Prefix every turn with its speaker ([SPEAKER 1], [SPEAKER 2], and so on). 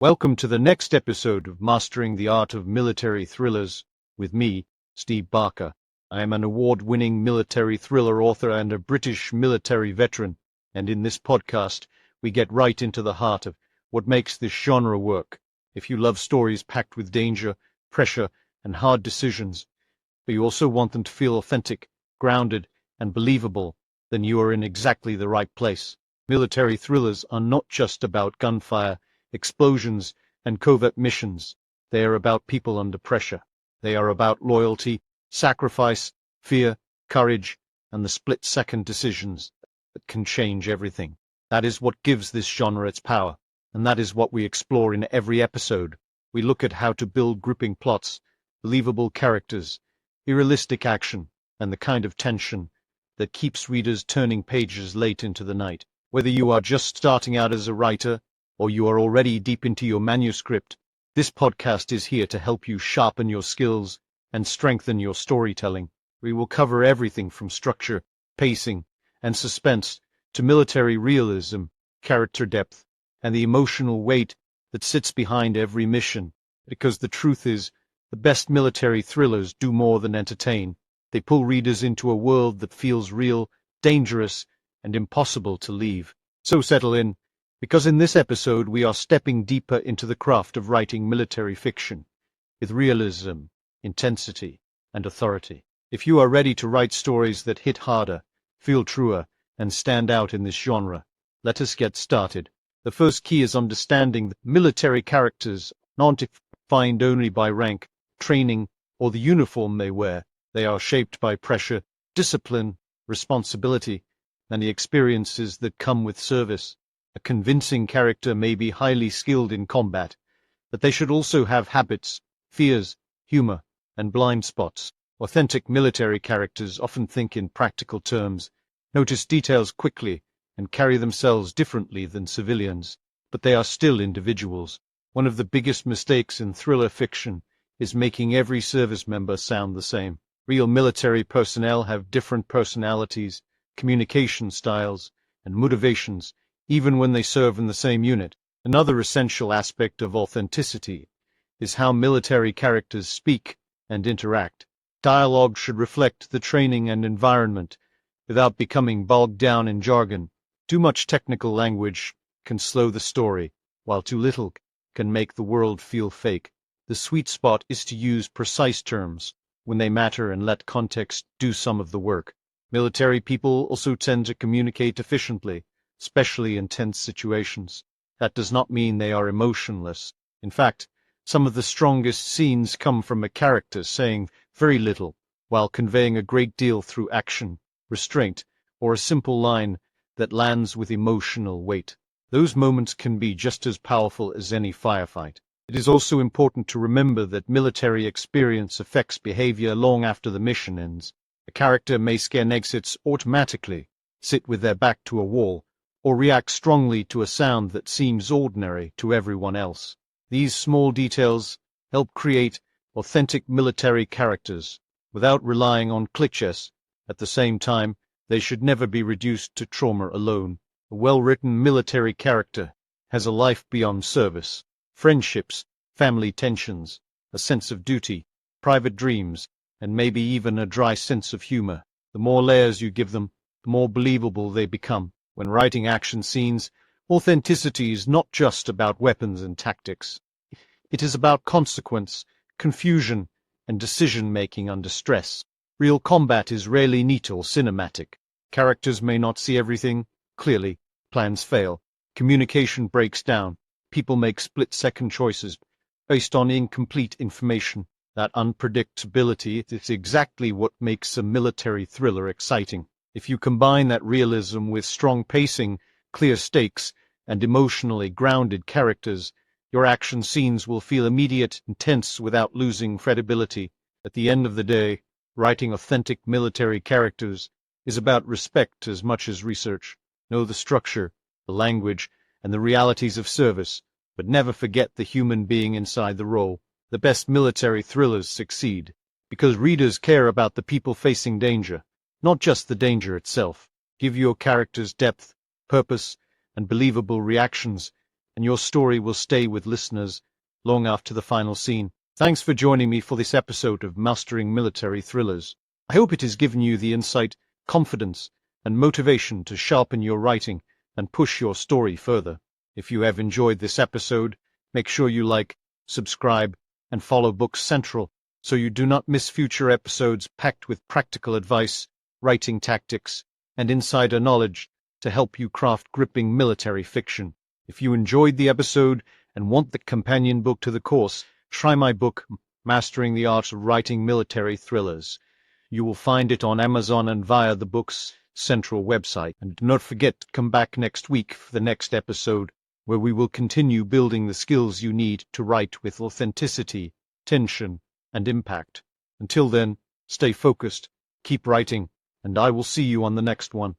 [SPEAKER 1] Welcome to the next episode of Mastering the Art of Military Thrillers with me, Steve Barker. I am an award-winning military thriller author and a British military veteran, and in this podcast, we get right into the heart of what makes this genre work. If you love stories packed with danger, pressure, and hard decisions, but you also want them to feel authentic, grounded, and believable, then you are in exactly the right place. Military thrillers are not just about gunfire, explosions, and covert missions. They are about people under pressure. They are about loyalty, sacrifice, fear, courage, and the split-second decisions that can change everything. That is what gives this genre its power, and that is what we explore in every episode. We look at how to build gripping plots, believable characters, realistic action, and the kind of tension that keeps readers turning pages late into the night. Whether you are just starting out as a writer, or you are already deep into your manuscript, this podcast is here to help you sharpen your skills and strengthen your storytelling. We will cover everything from structure, pacing, and suspense to military realism, character depth, and the emotional weight that sits behind every mission. Because the truth is, the best military thrillers do more than entertain. They pull readers into a world that feels real, dangerous, and impossible to leave. So settle in, because in this episode we are stepping deeper into the craft of writing military fiction, with realism, intensity, and authority. If you are ready to write stories that hit harder, feel truer, and stand out in this genre, let us get started. The first key is understanding that military characters aren't defined only by rank, training, or the uniform they wear. They are shaped by pressure, discipline, responsibility, and the experiences that come with service. A convincing character may be highly skilled in combat, but they should also have habits, fears, humor, and blind spots. Authentic military characters often think in practical terms, notice details quickly, and carry themselves differently than civilians, but they are still individuals. One of the biggest mistakes in thriller fiction is making every service member sound the same. Real military personnel have different personalities, communication styles, and motivations, even when they serve in the same unit. Another essential aspect of authenticity is how military characters speak and interact. Dialogue should reflect the training and environment without becoming bogged down in jargon. Too much technical language can slow the story, while too little can make the world feel fake. The sweet spot is to use precise terms when they matter and let context do some of the work. Military people also tend to communicate efficiently, especially in tense situations. That does not mean they are emotionless. In fact, some of the strongest scenes come from a character saying very little, while conveying a great deal through action, restraint, or a simple line that lands with emotional weight. Those moments can be just as powerful as any firefight. It is also important to remember that military experience affects behavior long after the mission ends. A character may scan exits automatically, sit with their back to a wall, or react strongly to a sound that seems ordinary to everyone else. These small details help create authentic military characters without relying on clichés. At the same time, they should never be reduced to trauma alone. A well-written military character has a life beyond service, friendships, family tensions, a sense of duty, private dreams, and maybe even a dry sense of humor. The more layers you give them, the more believable they become. When writing action scenes, authenticity is not just about weapons and tactics. It is about consequence, confusion, and decision-making under stress. Real combat is rarely neat or cinematic. Characters may not see everything clearly, plans fail, communication breaks down, people make split-second choices based on incomplete information. That unpredictability is exactly what makes a military thriller exciting. If you combine that realism with strong pacing, clear stakes, and emotionally grounded characters, your action scenes will feel immediate and tense without losing credibility. At the end of the day, writing authentic military characters is about respect as much as research. Know the structure, the language, and the realities of service, but never forget the human being inside the role. The best military thrillers succeed because readers care about the people facing danger, not just the danger itself. Give your characters depth, purpose, and believable reactions, and your story will stay with listeners long after the final scene. Thanks for joining me for this episode of Mastering Military Thrillers. I hope it has given you the insight, confidence, and motivation to sharpen your writing and push your story further. If you have enjoyed this episode, make sure you like, subscribe, and follow Books Central so you do not miss future episodes packed with practical advice, writing tactics, and insider knowledge to help you craft gripping military fiction. If you enjoyed the episode and want the companion book to the course, try my book, Mastering the Art of Writing Military Thrillers. You will find it on Amazon and via the Books Central website. And do not forget to come back next week for the next episode, where we will continue building the skills you need to write with authenticity, tension, and impact. Until then, stay focused, keep writing, and I will see you on the next one.